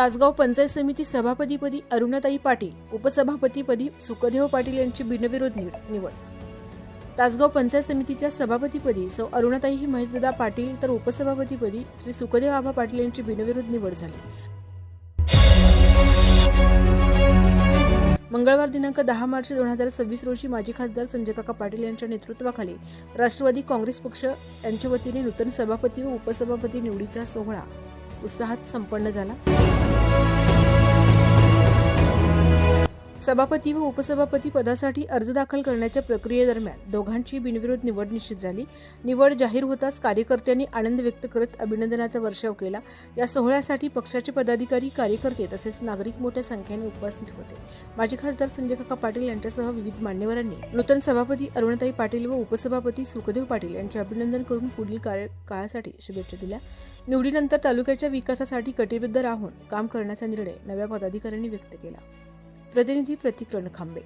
तासगाव पंचायत समिती सभापतीपदी अरुणाताई पाटील, उपसभापतीपदी सुखदेव पाटील यांची बिनविरोध निवड। तासगाव पंचायत समितीच्या सभापतीपदी सौ अरुणाताई महेशदादा पाटील तर उपसभापतीपदी श्री सुखदेव आबा पाटील यांची बिनविरोध निवड झाली। मंगळवार दिनांक 10 मार्च 2026 रोजी माजी खासदार संजय काका पाटील यांच्या नेतृत्वाखाली राष्ट्रवादी काँग्रेस पक्ष यांच्या वतीने नूतन सभापती व उपसभापती निवडीचा सोहळा उत्साहात संपन्न झाला। सभापती व उपसभापती पदासाठी अर्ज दाखल करण्याच्या प्रक्रियेदरम्यान दोघांची बिनविरोध निवड निश्चित झाली। निवड जाहीर होताच कार्यकर्त्यांनी आनंद व्यक्त करत अभिनंदनाचा वर्षाव केला। या सोहळ्यासाठी पक्षाचे पदाधिकारी, कार्यकर्ते तसेच नागरिक मोठ्या संख्येने उपस्थित होते। माजी खासदार संजय काका पाटील यांच्यासह विविध मान्यवरांनी नूतन सभापती अरुणाताई पाटील व उपसभापती सुखदेव पाटील यांचे अभिनंदन करून पुढील कार्यकाळासाठी शुभेच्छा दिल्या। निवडीनंतर तालुक्याच्या विकासासाठी कटिबद्ध राहून काम करण्याचा निर्णय नव्या पदाधिकाऱ्यांनी व्यक्त केला। प्रतिनिधी प्रतीक रणखांबे।